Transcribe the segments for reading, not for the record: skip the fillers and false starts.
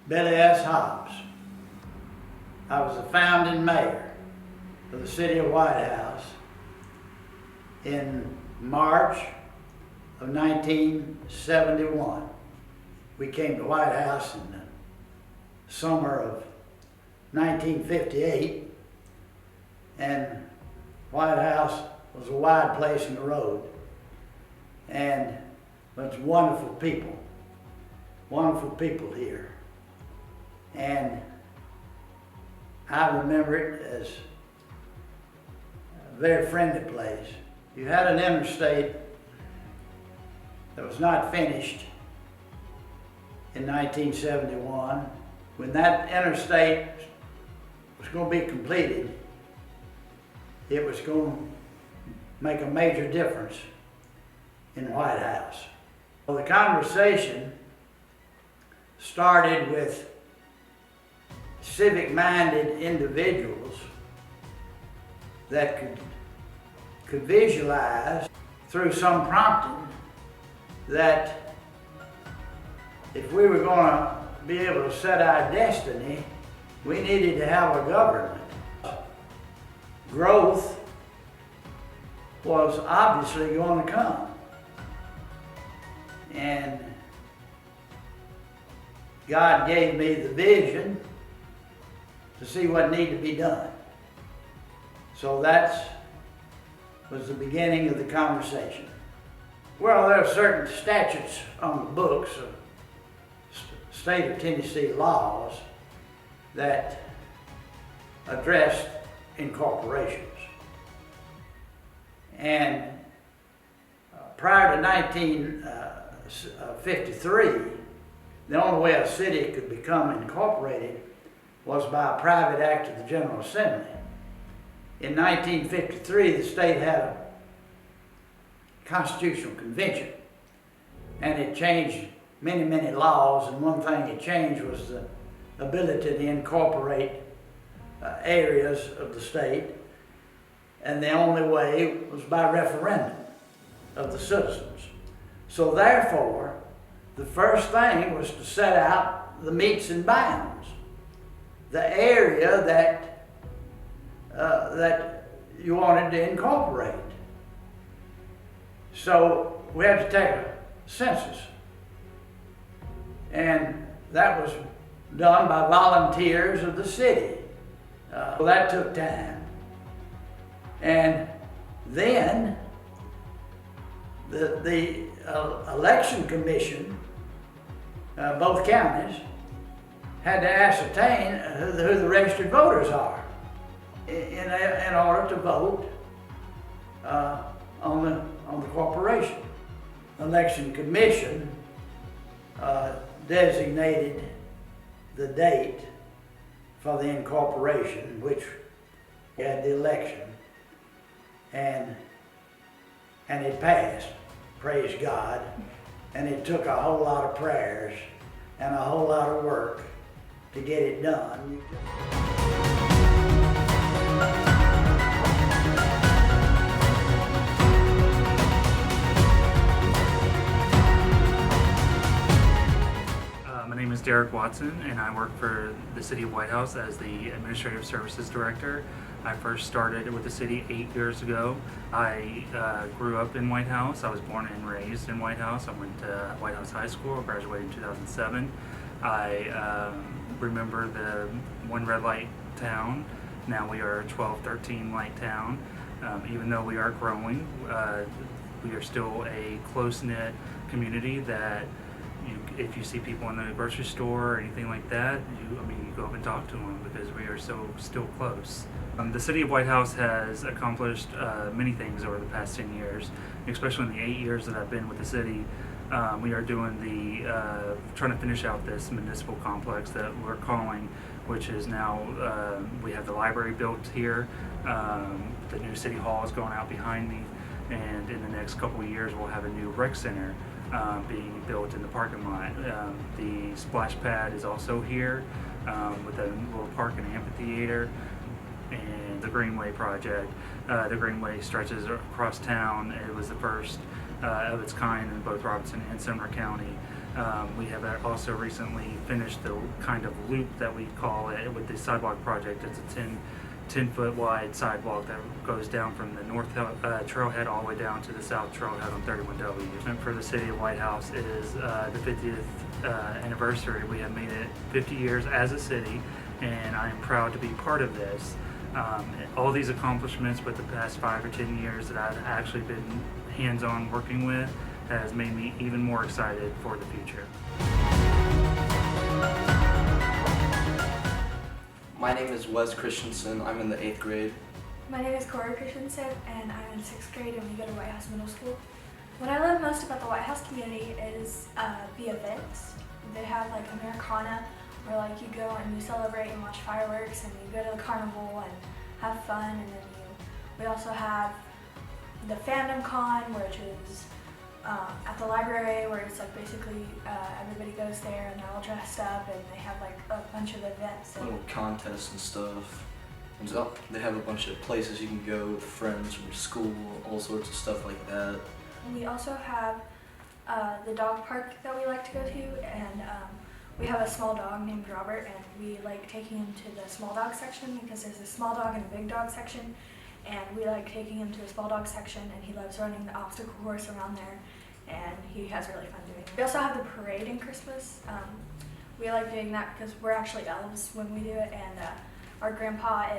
Billy S. Hobbs. I was the founding mayor of the city of White House in March of 1971. We came to White House in the summer of 1958, and White House was a wide place in the road, and bunch of wonderful people here. And I remember it as a very friendly place. You had an interstate that was not finished in 1971. When that interstate was going to be completed, it was going to make a major difference in White House. Well, the conversation started with civic-minded individuals that could visualize through some prompting that if we were going to be able to set our destiny, we needed to have a government. Growth was obviously going to come. And God gave me the vision to see what needed to be done. So that was the beginning of the conversation. Well, there are certain statutes on the books of state of Tennessee laws that address incorporations. And prior to 1953, the only way a city could become incorporated was by a private act of the General Assembly. In 1953, the state had a constitutional convention, and it changed many laws, and one thing it changed was the ability to incorporate areas of the state, and the only way was by referendum of the citizens. So therefore, the first thing was to set out the metes and bounds, the area that you wanted to incorporate. So we had to take a census, and that was done by volunteers of the city. Well, that took time. And then the election commission, both counties, had to ascertain who the registered voters are in order to vote on the corporation. Election commission designated the date for the incorporation, which we had the election, and it passed, praise God, and it took a whole lot of prayers and a whole lot of work to get it done. My name is Derek Watson, and I work for the City of White House as the Administrative Services Director. I first started with the city 8 years ago. I grew up in White House. I was born and raised in White House. I went to White House High School, graduated in 2007. I remember the one red light town. Now we are a 12, 13 light town. Even though we are growing, we are still a close-knit community that if you see people in the grocery store or anything like that, you go up and talk to them because we are so still close. The City of White House has accomplished many things over the past 10 years, especially in the 8 years that I've been with the city. We are doing trying to finish out this municipal complex that we're calling, which is now, we have the library built here, the new city hall is going out behind me, and in the next couple of years we'll have a new rec center being built in the parking lot. The splash pad is also here with a little park and amphitheater, and the Greenway project. The Greenway stretches across town. It was the first of its kind in both Robeson and Sumner County. We have also recently finished the kind of loop that we call it with the sidewalk project. It's a 10-foot wide sidewalk that goes down from the north trailhead all the way down to the south trailhead on 31W. And for the city of White House, it is the 50th anniversary. We have made it 50 years as a city, and I am proud to be part of this. All these accomplishments with the past 5 or 10 years that I've actually been hands-on working with has made me even more excited for the future. My name is Wes Christensen. I'm in the 8th grade. My name is Corey Christensen, and I'm in 6th grade, and we go to White House Middle School. What I love most about the White House community is the events. They have like Americana, where like you go and you celebrate and watch fireworks, and you go to the carnival and have fun, and then we also have the Fandom Con, which is at the library, where it's like basically everybody goes there and they're all dressed up, and they have like a bunch of events. And Little contests and stuff. And so they have a bunch of places you can go with friends from your school, all sorts of stuff like that. we also have the dog park that we like to go to, and we have a small dog named Robert, and we like taking him to the small dog section because there's a small dog and a big dog section, and we like taking him to the small dog section, and he loves running the obstacle course around there, and he has really fun doing it. We also have the parade in Christmas. We like doing that because we're actually elves when we do it, and our grandpa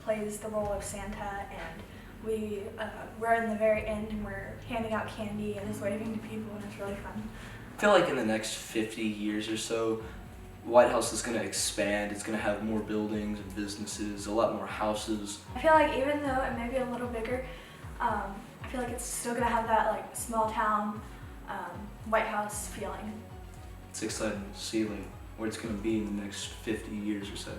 plays the role of Santa, and we're in the very end, and we're handing out candy and just waving to people, and it's really fun. I feel like in the next 50 years or so, White House is going to expand. It's going to have more buildings and businesses, a lot more houses. I feel like even though it may be a little bigger, I feel like it's still gonna have that like small town White House feeling. It's exciting to see like where it's going to be in the next 50 years or so.